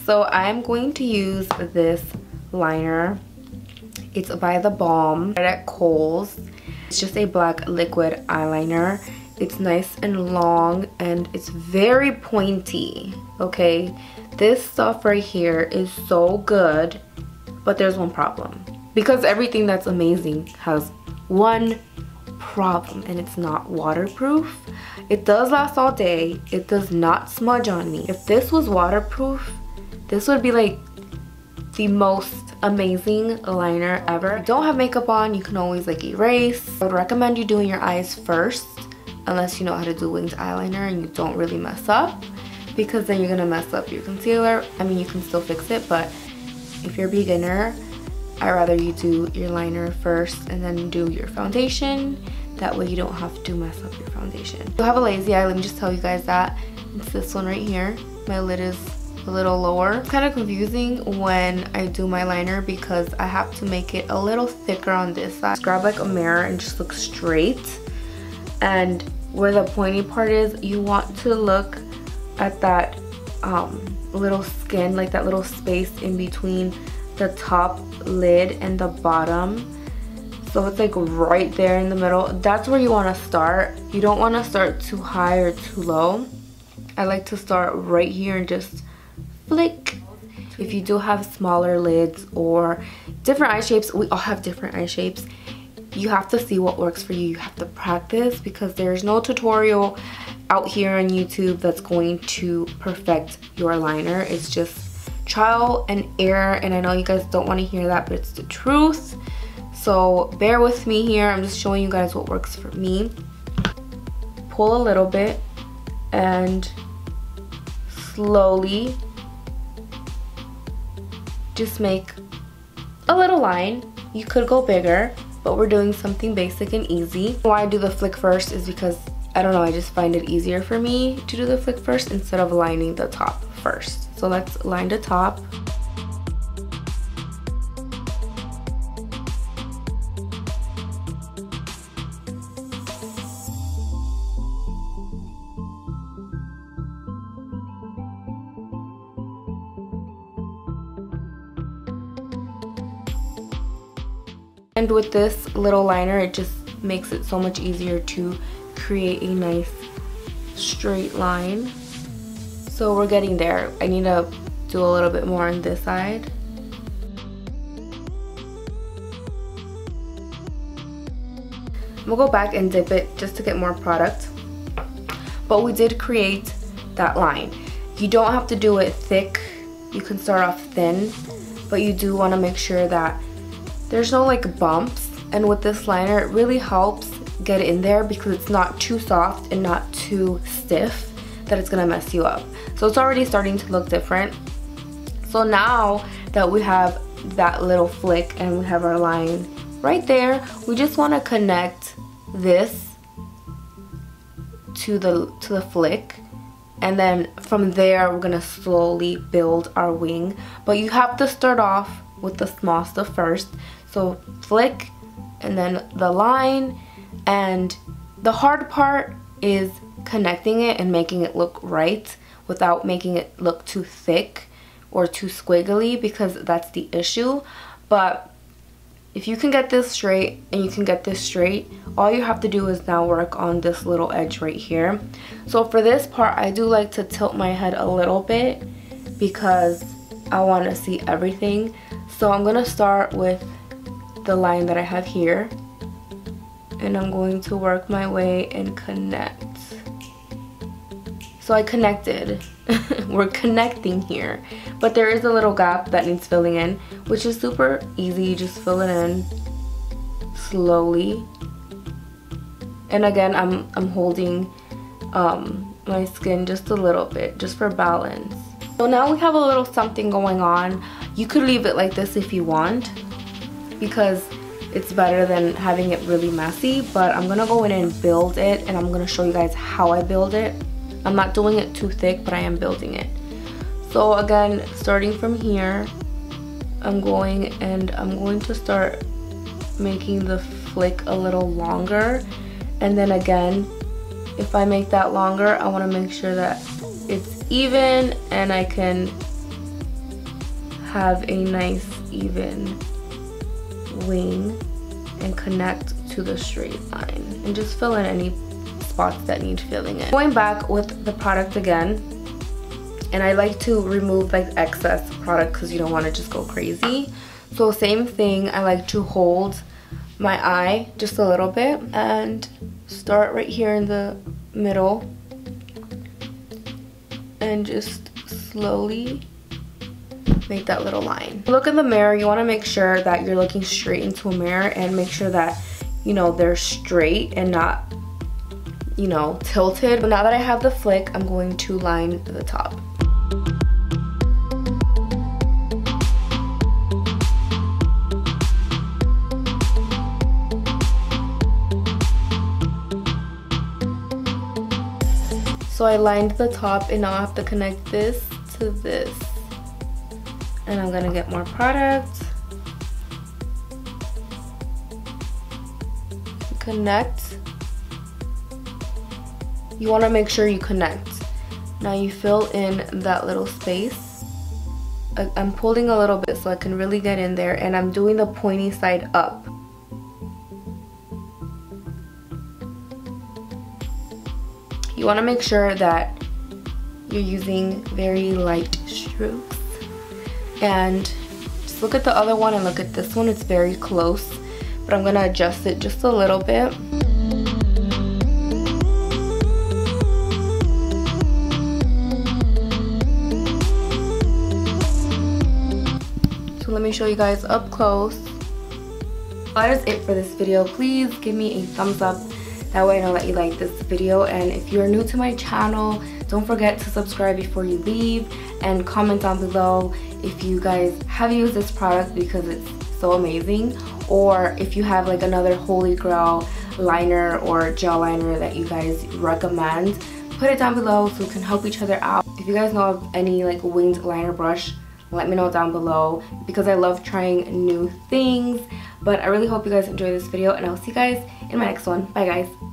So I'm going to use this liner. It's by The Balm right at Kohl's. It's just a black liquid eyeliner. It's nice and long and it's very pointy, okay? This stuff right here is so good, but there's one problem. Because everything that's amazing has one problem, and it's not waterproof. It does last all day. It does not smudge on me. If this was waterproof, this would be like the most amazing liner ever. If you don't have makeup on, you can always like erase. I would recommend you doing your eyes first, unless you know how to do winged eyeliner and you don't really mess up, because then you're gonna mess up your concealer. I mean, you can still fix it, but if you're a beginner, I'd rather you do your liner first and then do your foundation. That way you don't have to mess up your foundation. If you have a lazy eye, let me just tell you guys that. It's this one right here. My lid is a little lower. It's kind of confusing when I do my liner because I have to make it a little thicker on this side. Just grab like a mirror and just look straight. And where the pointy part is, you want to look at that little skin, like that little space in between the top lid and the bottom. So it's like right there in the middle. That's where you want to start. You don't want to start too high or too low. I like to start right here and just flick. If you do have smaller lids or different eye shapes, we all have different eye shapes. You have to see what works for you. You have to practice, because there's no tutorial out here on YouTube that's going to perfect your liner. It's just trial and error, and I know you guys don't want to hear that, but it's the truth. So bear with me here. I'm just showing you guys what works for me. Pull a little bit and slowly just make a little line. You could go bigger, but we're doing something basic and easy. Why I do the flick first is because, I don't know, I just find it easier for me to do the flick first instead of lining the top first. So let's line the top. And with this little liner, it just makes it so much easier to create a nice straight line. So we're getting there. I need to do a little bit more on this side. I'm gonna go back and dip it just to get more product. But we did create that line. You don't have to do it thick. You can start off thin, but you do want to make sure that there's no like bumps. And with this liner, it really helps get it in there because it's not too soft and not too stiff that it's gonna mess you up. So it's already starting to look different. So now that we have that little flick and we have our line right there, we just want to connect this to the flick, and then from there we're gonna slowly build our wing. But you have to start off with the small stuff first. So flick and then the line, and the hard part is connecting it and making it look right without making it look too thick or too squiggly, because that's the issue. But if you can get this straight and you can get this straight, all you have to do is now work on this little edge right here. So for this part, I do like to tilt my head a little bit because I want to see everything. So I'm gonna start with the line that I have here, and I'm going to work my way and connect. So I connected. We're connecting here, but there is a little gap that needs filling in, which is super easy. You just fill it in slowly, and again I'm holding my skin just a little bit just for balance. So now we have a little something going on. You could leave it like this if you want, because it's better than having it really messy, but I'm gonna go in and build it, and I'm gonna show you guys how I build it. I'm not doing it too thick, but I am building it. So again, starting from here, I'm going to start making the flick a little longer, and then again, if I make that longer, I want to make sure that it's even and I can have a nice even wing and connect to the straight line, and just fill in any spots that need filling in. Going back with the product again, and I like to remove like excess product because you don't want to just go crazy. So same thing, I like to hold my eye just a little bit and start right here in the middle and just slowly make that little line. Look in the mirror, you want to make sure that you're looking straight into a mirror and make sure that, you know, they're straight and not, you know, tilted. But now that I have the flick, I'm going to line the top. So I lined the top, and now I have to connect this to this. And I'm gonna get more product. Connect. You wanna make sure you connect. Now you fill in that little space. I'm pulling a little bit so I can really get in there, and I'm doing the pointy side up. You want to make sure that you're using very light strokes. And just look at the other one and look at this one. It's very close, but I'm going to adjust it just a little bit. So let me show you guys up close. That is it for this video. Please give me a thumbs up. That way I know that you like this video, and if you're new to my channel, don't forget to subscribe before you leave, and comment down below if you guys have used this product because it's so amazing, or if you have like another holy grail liner or gel liner that you guys recommend. Put it down below so we can help each other out. If you guys know of any like winged liner brush, let me know down below because I love trying new things. But I really hope you guys enjoyed this video, and I'll see you guys in my next one. Bye guys.